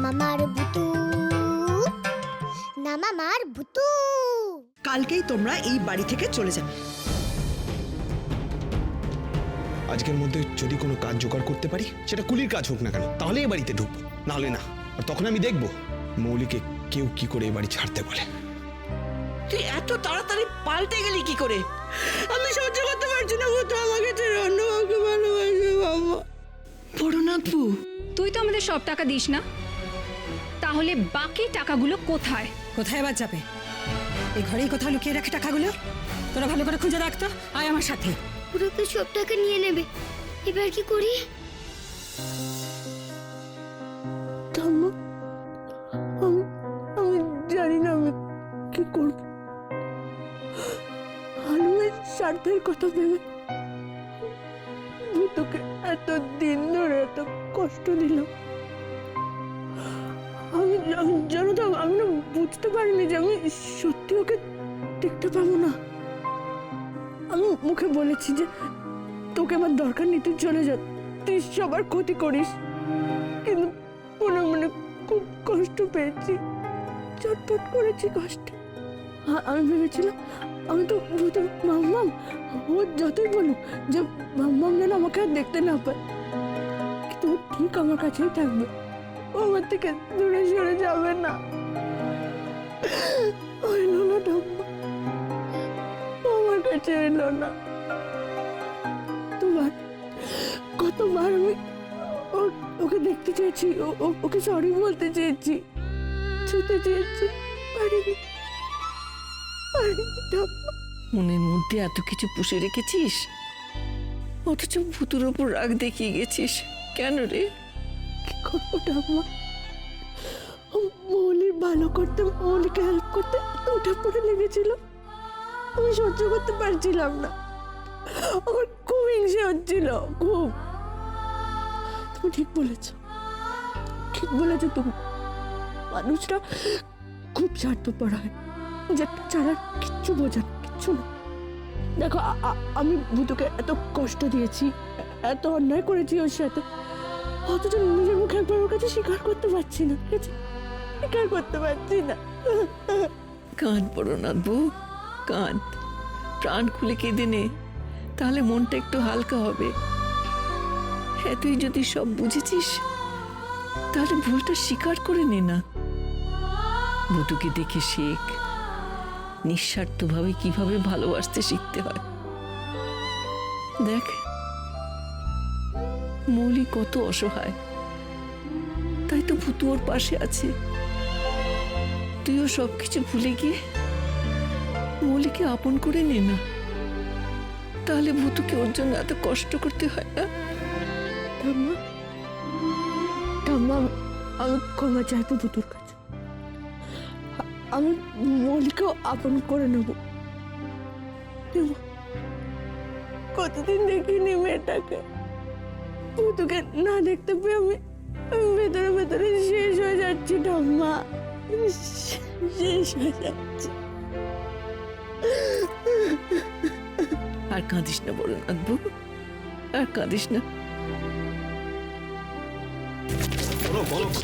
মামার ভুতু না মামার ভুতু। কালকেই তোমরা এই বাড়ি থেকে চলে যাবে। আজকের মধ্যে যদি কোনো কাজ জোগাড় করতে পারি, সেটা কুলির কাজ হোক না কেন, তাহলে এই বাড়িতে ঢুকবো, নাহলে না। আর তখন আমি দেখবো মৌলিকে কেউ কি করে এই বাড়ি ছাড়তে বলে। তুই এত তাড়াতাড়ি পাল্টে গেলি কি করে? আমি সহ্য করতে পারছি না, ভূত আমাকে ছেড়ে অন্য কাউকে ভালোবাসে বাবা। বড়নাথবু, তুই তো আমাদের সব টাকা দিস না, তাহলে বাকি টাকাগুলো কোথায়? কোথায় আবার যাবে? এই ঘরেই কোথাও লুকিয়ে রাখে টাকাগুলো। তোরা ভালো করে খুঁজে রাখতো, আয় আমার সাথে। ওরা তো সব টাকা নিয়ে নেবে, এবার কি করি? আমি জানি না আমি কি করব। হালুমের স্বার্থের কথা ভেবে ভূতকে এত দিন ধরে এত কষ্ট দিলাম। আমি জানো তো, আমি না বুঝতে পারিনি যে আমি সত্যি ওকে দেখতে পাবো না। আমি মুখে বলেছি যে তোকে আমার দরকার নেই, তুই চলে যা, তুই সবার ক্ষতি করিস, কিন্তু মনে মনে খুব কষ্ট পেয়েছি, চটপট করেছি কষ্ট। আমি ভেবেছিলাম আমি তো ভূতের মাম্মাম, ও যতই বলুক যে মাম্মাম যেন আমাকে আর দেখতে না পায়, কিন্তু ও ঠিক আমার কাছেই থাকবে, ও আমার থেকে দূরে সরে যাবে না। ও এলো না ঠাম্মা, ও আমার কাছে এলো না। কতবার আমি ওকে দেখতে চেয়েছি, ওকে সরি বলতে চেয়েছি, ছুতে চেয়েছি, পারিনি। মনের মধ্যে এত কিছু পুষে রেখেছিস, অথচ ভূতুর ওপর রাগ দেখিয়ে গেছিস কেন রে? কি করবো ঠাম্মা, মৌলির ভালো করতে, মৌলিকে হেল্প করতে উঠে পড়ে লেগেছিল, আমি সহ্য করতে পারছিলাম না, আমার খুব হিংসে হচ্ছিল, খুব। তুমি ঠিক বলেছ, ঠিক বলেছ তুমি। মানুষরা খুব স্বার্থপর হয়, যেটা ছাড়া কিচ্ছু বোঝে না, কিচ্ছু না। দেখো আমি ভূতুকে এত কষ্ট দিয়েছি, এত অন্যায় করেছি ওর সাথে, অথচ নিজের মুখে একবার ওর কাছে স্বীকার করতে পারছি না, ঠিক আছে? স্বীকার করতে পারছি না। কাঁদ বড়নাথবু, কাঁদ, প্রাণ খুলে কেঁদে নে, তাহলে মনটা একটু হালকা হবে। হ্যাঁ, তুই যদি সব বুঝেছিস তাহলে ভুলটা স্বীকার করে নে না। ভূতুকে দেখে শেখ নিঃস্বার্থভাবে কিভাবে ভালোবাসতে শিখতে হয়। দেখ মৌলি কত অসহায়, তাই তো ভূতু ওর পাশে আছে। তুইও সবকিছু ভুলে গিয়ে মৌলিকে আপন করে নে না, তাহলে ভূতুকে ওর জন্য এত কষ্ট করতে হয় না। ঠাম্মা, ঠাম্মা, আমি ক্ষমা চাইবো ভূতুর কাছে, আমি মৌলিকেও আপন করে নেব। কতদিন দেখিনি মেয়েটাকে, ভূতুকে না দেখতে পেয়ে আমি ভেতরে ভেতরে শেষ হয়ে যাচ্ছি ঠাম্মা, শেষ হয়ে যাচ্ছি। আর কাঁদিস না বড়নাথবু, আর কাঁদিস না।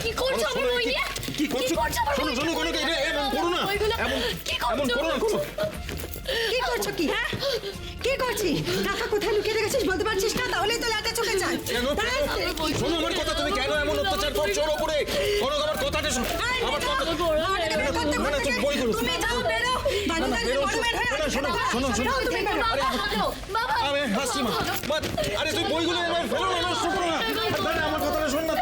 কি করছো আমার বই নিয়ে? কি করছো? শোনো শোনো, কোনো এমন করো না, এমন করো না, কোনো। কি করছো কি? হ্যাঁ, কি করছিস? টাকা কোথায় লুকিয়ে রেখেছিস বলতে পারছিস না? তাহলেই তো লাটে চলে যায়। কেন? শোনো আমার কথা, তুমি কেন এমন অত্যাচার করছো ওর উপরে? শোনো আমার কথাটা, শোনো আমার কথা। না তুমি বইগুলো, তুমি যাও, বেরো, বাড়ি থেকে বড় বের হয়ে আসো। শোনো শোনো শোনো, তুমি বেরো। আমি হাসছি মা, আরে তুই বইগুলো এবার ফেলো না, নষ্ট করো না, আরে আমার কথাটা শোন না।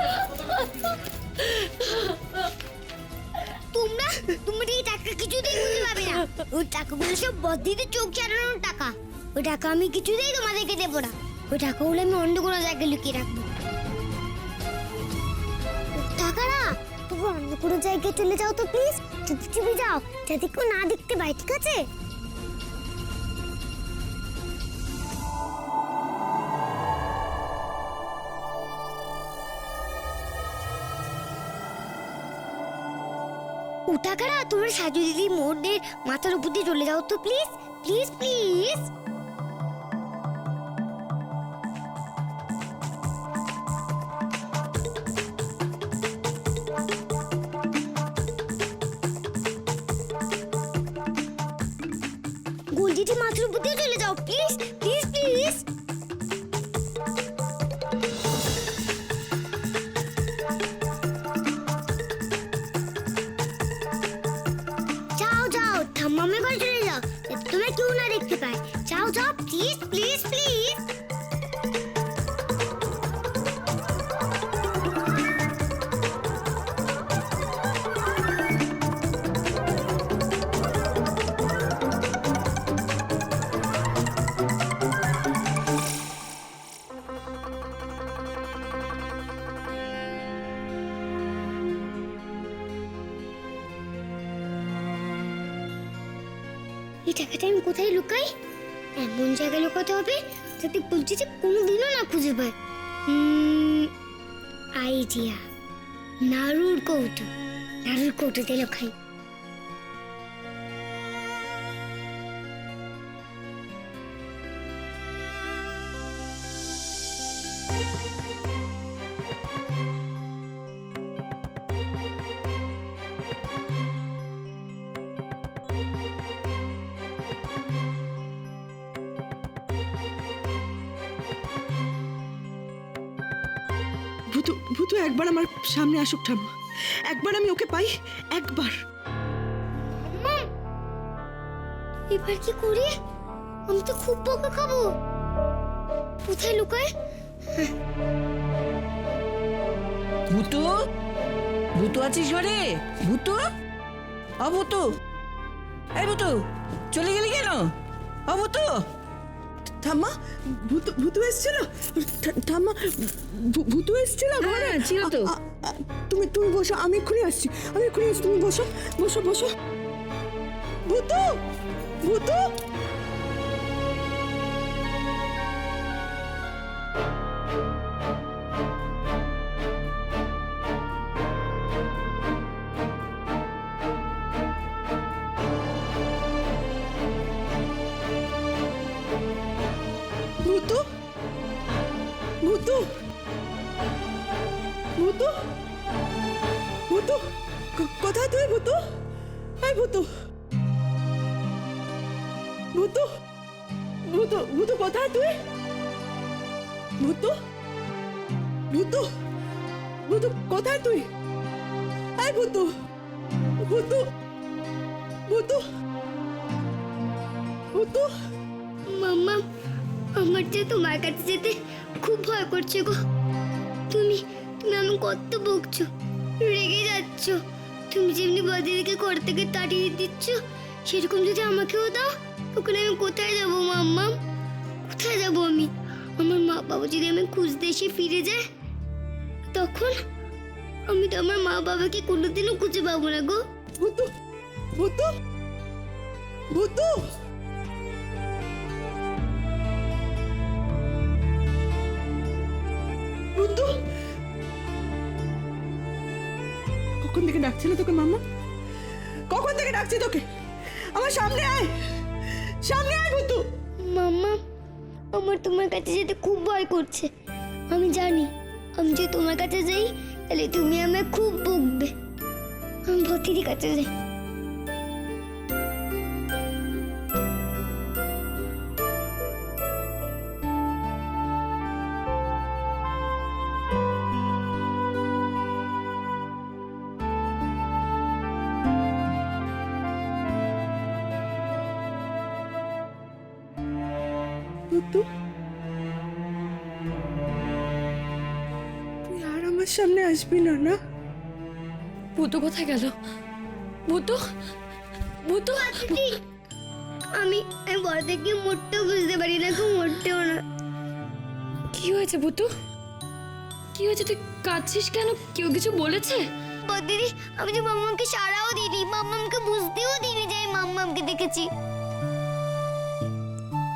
তোমরা এই টাকা কিছুতেই খুঁজে পাবে না, ওই টাকাগুলো সব বদ্দিদের চোখ চালানোর টাকা, ওই টাকা আমি কিছুতেই তোমাদেরকে দেবো না, ওই টাকাগুলো আমি অন্য কোনো জায়গায় লুকিয়ে রাখবো। টাকা না, তুমি অন্য কোনো জায়গায় চলে যাও তো প্লিজ, চুপি চুপি যাও, যাতে কেউ না দেখতে পায়, ঠিক আছে? ও টাকাটা তোমার সাজু দিদি মোড়দের মাথার উপর দিয়ে চলে যাও তো প্লিজ, প্লিজ প্লিজ। এই টাকাটা আমি কোথায় লুকাই? এমন জায়গায় লুকাতে হবে যাতে বলছি যে কোনোদিনও না খুঁজে পায়। আইডিয়া, নাড়ুর কৌটো। নাড়ুর কৌটোতে লুকাই। ভূতু ভূতু একবার আমার সামনে আসুক ঠাম্মা, একবার আমি ওকে পাই, একবার। এবার কি করি? আমি তো খুব বকা খাবো। কোথায় লুকায়? ভূতু, ভূতু আছিস ঘরে? ভূতু, ভূতু, এই ভূতু, চলে গেলি কেন? ভূতু। ঠাম্মা, ভূতু ভূতু এসেছিল? ঠাম্মা, ভূতু এসেছিল ঘরে? ছিল তো। তুমি তুমি বসো, আমি এক্ষুনি আসছি, আমি এক্ষুনি আসছি, তুমি বসো বসো বসো। ভূতু, ভূতু। ভূতু, ভূতু, ভূতু, ভূতু, কোথায় তুই ভূতু? এই ভূতু, ভূতু, ভূতু, ভূতু কোথায় তুই? ভূতু, ভূতু, ভূতু কোথায় তুই? এই ভূতু, ভূতু, ভূতু, ভূতু। মাম্মা, আমার যে তোমার কাছে যেতে খুব ভয় করছে গো। তুমি তুমি আমি কত বকছো, রেগে যাচ্ছ। তুমি যেমনি বদিদিকে ঘর থেকে তাড়িয়ে দিচ্ছ, সেরকম যদি আমাকেও দাও, তখন আমি কোথায় যাব মাম্মা? কোথায় যাব আমি? আমার মা বাবা যদি আমি খুঁজতে এসে ফিরে যায়, তখন আমি তো আমার মা বাবাকে কোনোদিনও খুঁজে পাবো না গো। ভূতু, ভূতু, ভূতু। ভূতু, কখন থেকে ডাকছিল তোকে মাম্মা? কখন থেকে ডাকছি তোকে? আমার সামনে আয়, সামনে আয় ভূতু। মাম্মা, আমার তোমার কাছে যেতে খুব ভয় করছে। আমি জানি আমি যদি তোমার কাছে যাই তাহলে তুমি আমায় খুব বকবে। আমি ভতির কাছে যাই। ভূতু, তুই আর আমার সামনে আসবি না না? ভূতু কোথায় গেল? ভূতু, ভূতু। দিদি, আমি বড় থেকে মোটেও বুঝতে পারি না, কেউ মোটেও না। কি হয়েছে ভূতু? কি হয়েছে? তুই কাঁদছিস কেন? কেউ কিছু বলেছে? দিদি, আমি যে মাম্মামকে সারাও দিইনি, মাম্মামকে বুঝতেও দিইনি যে আমি মাম্মামকে দেখেছি।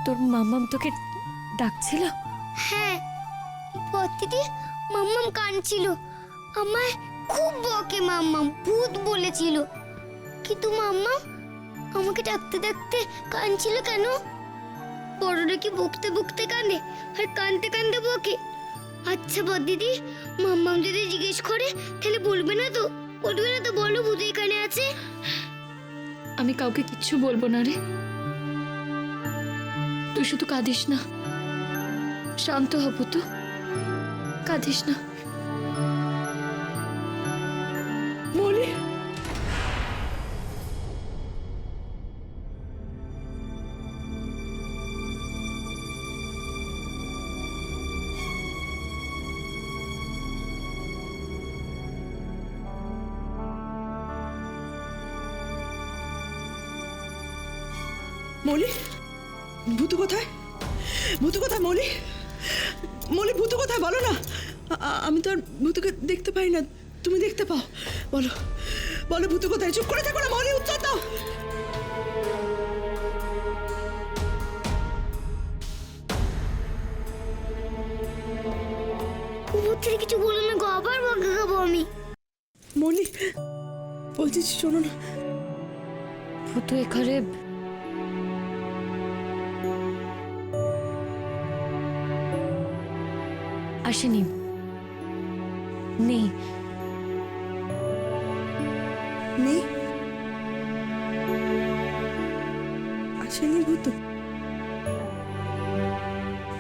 তোর মাম্মাম তোকে ডাকছিল? হ্যাঁ, দিদি, মাম্মাম কাঁদছিল। আমায় খুব বকে মাম্মাম, ভূত বলেছিল। কিন্তু মাম্মাম আমাকে ডাকতে ডাকতে কাঁদছিল কেন? বড়রা কি বকতে বকতে কাঁদে আর কাঁদতে কাঁদতে বকে? আচ্ছা দিদি, মাম্মাম যদি জিজ্ঞেস করে তাহলে বলবে না তো? বলবে না তো? বলো, ভূত এখানে আছে। আমি কাউকে কিচ্ছু বলবো না রে। তুই শুধু কাঁদিস না, শান্ত হ ভূতু, কাঁদিস না। মলি, মলি, ভূতু কোথায়? ভূতু কোথায় মলি? মলি, ভূতু কোথায় বলো না? আমি তো আর ভূতুকে দেখতে পাই না, তুমি দেখতে পাও? বলো, বলো ভূতু কোথায়? চুপ করে থাকো না মলি, উত্তর দাও। তাড়াতাড়ি কিছু বলো না গো, আবার বকা খাবো আমি। মলি, বলছি শোনো না, ভূতু এখানে আসেনি, নেই। নেই, আসেনি ভূতু?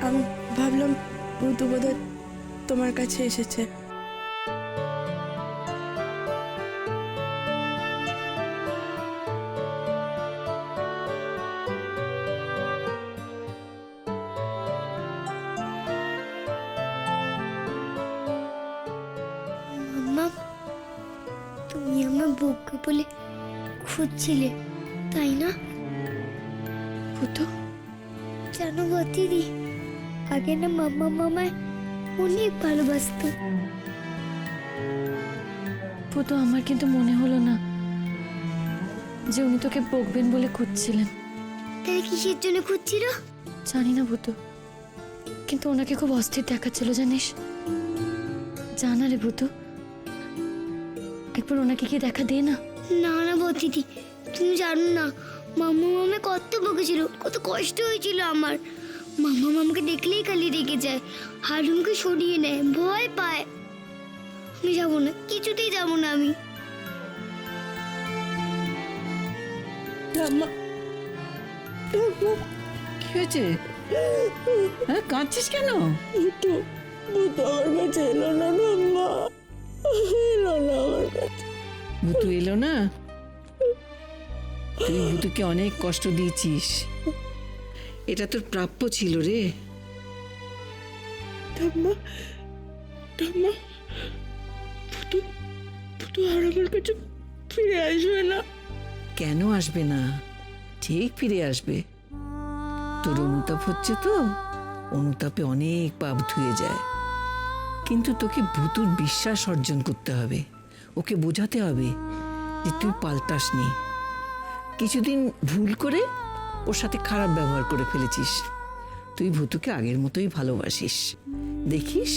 আমি ভাবলাম ভূতু বোধহয় তোমার কাছে এসেছে। মাম্মা, তুমি আমার বউকে বলে খুঁজছিলে তাই না? ভূতু জানো গো দিদি, আগে না মাম্মা মামায় অনেক ভালোবাসতো। ভূতু, আমার কিন্তু মনে হলো না যে উনি তোকে বকবেন বলে খুঁজছিলেন। তাহলে কিসের জন্য খুঁজছিল? জানি না ভূতু, কিন্তু ওনাকে খুব অস্থির দেখাচ্ছিল জানিস। জানা রে ভূতু, একবার ওনাকে কি দেখা দে না। না না গো দিদি, তুমি জানো না মাম্মা মামা কত বকেছিল, কত কষ্ট হয়েছিল আমার। মাম্মা মামাকে দেখলেই খালি রেগে যায়, হারুমকে সরিয়ে নেয়, ভয় পায়। আমি যাবো না, কিছুতেই যাবো না আমি। ঠাম্মা, ঠাম্মা, কি হয়েছে? হ্যাঁ, কাঁদছিস কেন? ভূতু, ভূতু আমার কাছে এলো না ঠাম্মা, এলো না আমার কাছে। ভূতু এলো না? তুই ভূতুকে অনেক কষ্ট দিয়েছিস, এটা তোর প্রাপ্য ছিল রে। ঠাম্মা, ঠাম্মা, ভূতু, ভূতু আর আমার কাছে ফিরে আসবে না। কেন আসবে না? ঠিক ফিরে আসবে। তোর অনুতাপ হচ্ছে তো, অনুতাপে অনেক পাপ ধুয়ে যায়। কিন্তু তোকে ভূতুর বিশ্বাস অর্জন করতে হবে, ওকে বোঝাতে হবে যে তুই পাল্টাসনি। কিছুদিন ভুল করে ওর সাথে খারাপ ব্যবহার করে ফেলেছিস। তুই ভূতুকে আগের মতোই ভালোবাসিস। দেখিস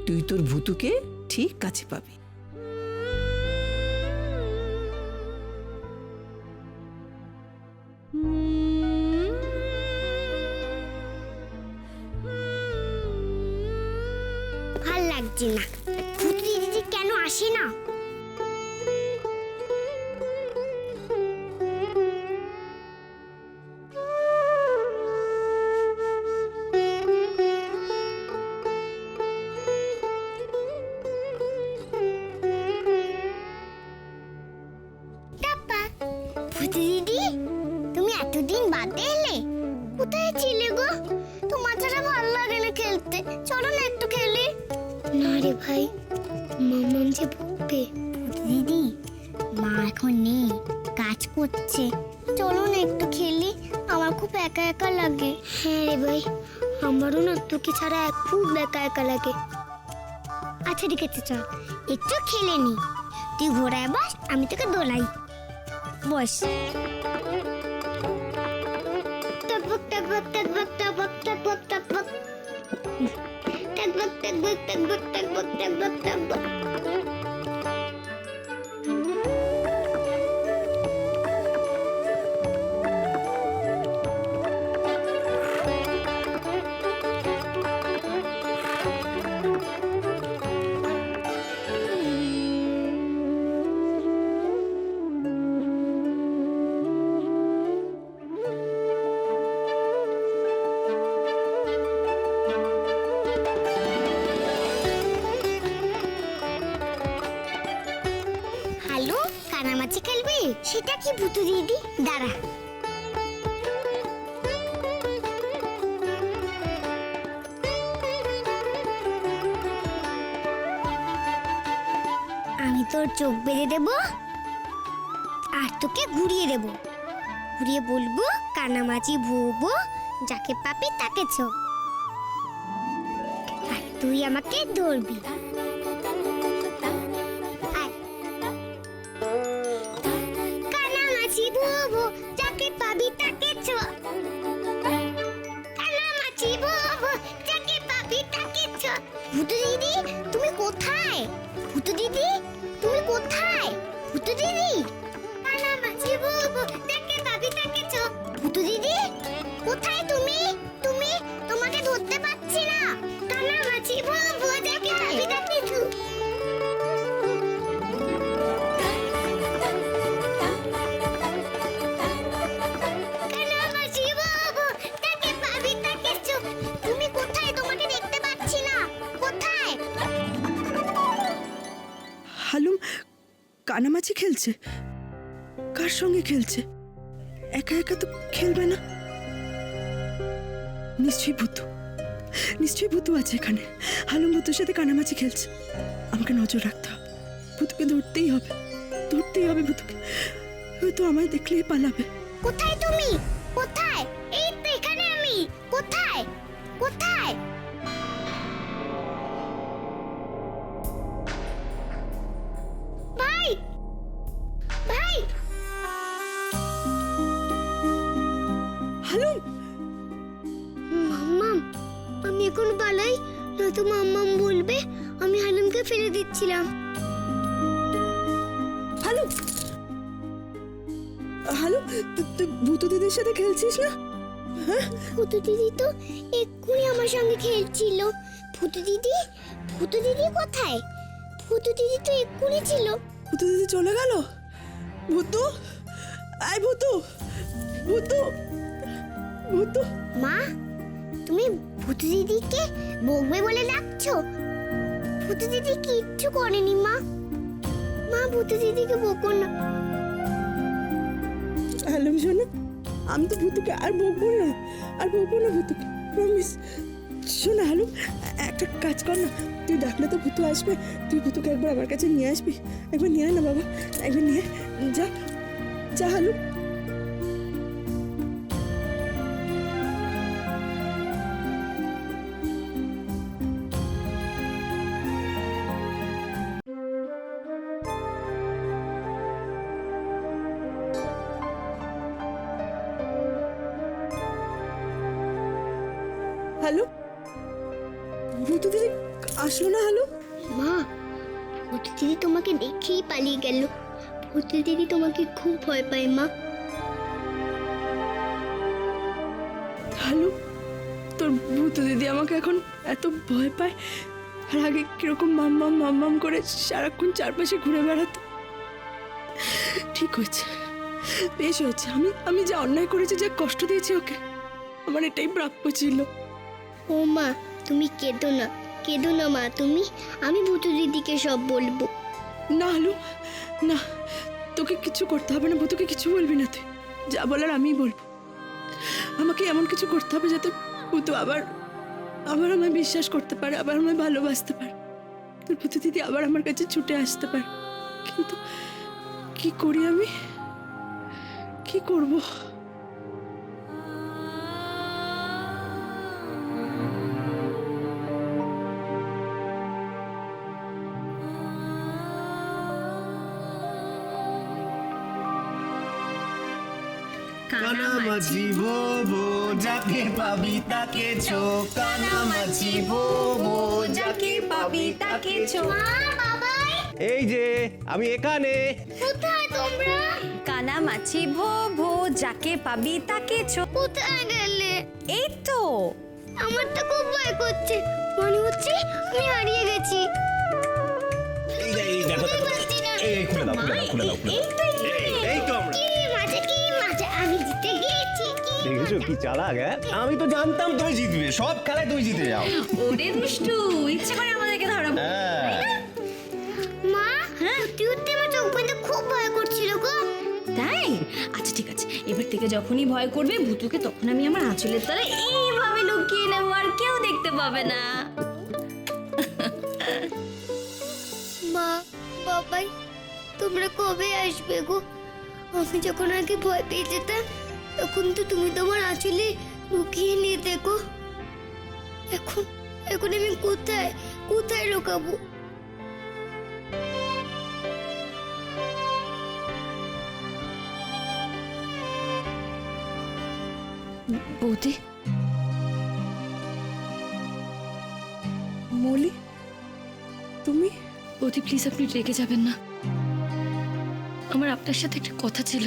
তুই তোর ভূতুকে ঠিক কাছে পাবি। ভাল লাগছে না, ভূতু দিদি কেন আসে না? ভূতু দিদি, তুমি এতদিন বাদে এলে? কোথায় ছিলে গো? তোমার ছাড়া ভালো লাগে না খেলতে, চলো না একটু খেলি। না রে ভাই, মামাম যে বকবে। দিদি, মা এখন নেই, কাজ করছে, চলো না একটু খেলি, আমার খুব একা একা লাগে। হ্যাঁ রে ভাই, আমারও না তোকে ছাড়া খুব একা একা লাগে। আচ্ছা ঠিক আছে, চল একটু খেলে নি। তুই ঘোড়ায় বস, আমি তোকে দোলাই। বস। টকবক টকবক টকবক টকবক টকবক টকবক টকবক টকবক টকবক টকবক টকবক টকবক। হ্যালো, কানামাছি খেলবি? সেটা কি ভূতু দিদি? দাঁড়া। আমি তোর চোখ বেঁধে দেব আর তোকে ঘুরিয়ে দেব, ঘুরিয়ে বলবো কানামাছি ভুবো, যাকে পাবি তাকে ছো, আর তুই আমাকে ধরবি। কানামাছি ভুবো, যাকে পাবি তাকে ছো, কানামাছি ভুবো, যাকে পাবি তাকে ছো। ভূতু দিদি, তুমি কোথায় ভূতু দিদি? তুমি কোথায় ভূতু দিদি? কানা মাছি বাবু দেখে ভাবি তাকেছো। ভূতু দিদি কোথায় তুমি? তুমি তোমাকে ধরতে পারছি না। কানা মাছি বাবু দেখে ভাবি তাকেছো। কানা মাছি বাবু দেখে ভাবি তাকেছো। তুমি কোথায়? তোমাকে দেখতে পাচ্ছি না। কোথায়? হালুম কানামাছি খেলছে? কার সঙ্গে খেলছে? একা একা তো খেলবে না। নিশ্চয়ই ভূতু, নিশ্চয়ই ভূতু আছে এখানে। হালুম ভূতুর সাথে কানামাছি খেলছে। আমাকে নজর রাখতে হবে। ভূতুকে ধরতেই হবে, ধরতেই হবে ভূতুকে। হয়তো আমায় দেখলেই পালাবে। কোথায় তুমি? কোথায়? এই তো এখানে আমি। কোথায়? কোথায়? ভাই, ভাই, হালুম মাম্মাম, আমি এখন পালাই, নয়তো মাম্মাম বলবে আমি হালুমকে ফেলে দিচ্ছিলাম। হালুম, হালুম তুই ভূতু দিদির সাথে খেলছিস না? ভূতু দিদি তো এক্ষুনি আমার সঙ্গে খেলছিল। ভূতু দিদি, ভূতু দিদি কোথায়? ভূতু দিদি তো এক্ষুনি ছিল। ভূতু দিদি চলে গেল। ভূতু, আয় ভূতু, ভূতু, ভূতু। মা, তুমি ভূতু দিদিকে বকবে বলে ডাকছো? ভূতু দিদি কিচ্ছু করেনি মা। মা, ভূতু দিদিকে বকো না। হালুম শোনো, আমি তো ভূতুকে আর বকবো না, আর বকবো না ভূতুকে, প্রমিস। শোনো হালুম, একটা কাজ কর না, তুই ডাকলে তো ভূতু আসবে। তুই ভূতুকে একবার আমার কাছে নিয়ে আসবি। একবার নিয়ে আয় না বাবা, একবার নিয়ে আয়। যা, যা হালুম। হ্যালো, ভূতু দিদি আসলো না? হ্যালো মা, ভূতু দিদি তোমাকে দেখেই পালিয়ে গেল। ভূতু দিদি তোমাকে খুব ভয় পায় মা। হ্যালো, তোর ভূতু দিদি আমাকে এখন এত ভয় পায়। আর আগে কিরকম মাম্মাম মাম্মাম করে সারাক্ষণ চারপাশে ঘুরে বেড়াতো। ঠিক হয়েছে, বেশ হয়েছে। আমি যা অন্যায় করেছি, যা কষ্ট দিয়েছি ওকে, আমার এটাই প্রাপ্য ছিল। ও মা, তুমি কেঁদো না, কেঁদো না মা তুমি। আমি ভূতু দিদিকে সব বলবো। না হলো না, তোকে কিছু করতে হবে না। ভূতুকে কিছু বলবি না। তুই যা বলার আমিই বলবো। আমাকে এমন কিছু করতে হবে যাতে ভূতু আবার আমায় বিশ্বাস করতে পারে, আবার আমায় ভালোবাসতে পারে। তোর ভূতু দিদি আবার আমার কাছে ছুটে আসতে পারে। কিন্তু কি করি আমি? কি করব? কানামাছি ভোবো যাকে পাবি তাকে ছো, কানামাছি ভোবো যাকে পাবি তাকে ছো। মা, বাবাই, এই যে আমি এখানে। কোথায় তোমরা? কানামাছি ভো ভো যাকে পাবি তাকে ছো। কোথায় গেলে? এই তো আমার তো খুব ভয় করছে, মনে হচ্ছে আমি হারিয়ে গেছি। এই দেখো, বুঝতে পারছি না। এই খুলে দাও, খুলে দাও, খুলে দাও, খুলে দাও। এই তো আমরা। কি মজা, কি মজা, আমি জিতে গিয়েছি। কি দেখেছো কি চালাক? আমি তো জানতাম তুমি জিতবে, সব খেলায় তুমি জিতে যাও। ওরে দুষ্টু, ইচ্ছে করে আমাদেরকে ধরাবো। হ্যাঁ। মা, সত্যি সত্যি আমার চোখ বন্ধ খুব ভয় করছিল গো। তাই? আচ্ছা ঠিক আছে, এবার থেকে যখনই ভয় করবে ভূতুকে, তখন আমি আমার আঁচলের তলায় এইভাবে লুকিয়ে নেবো, আর কেউ দেখতে পাবে না। মা, বাবাই, তোমরা কবে আসবে গো? আমি যখন আগে ভয় পেয়ে যেতাম, তখন তো তুমি তোমার আঁচলে লুকিয়ে নিয়ে দেখো। এখন এখন আমি কোথায় কোথায় লুকাবো? বৌদি, মলি, তুমি বৌদি প্লিজ আপনি রেগে যাবেন না, আমার আপনার সাথে একটা কথা ছিল।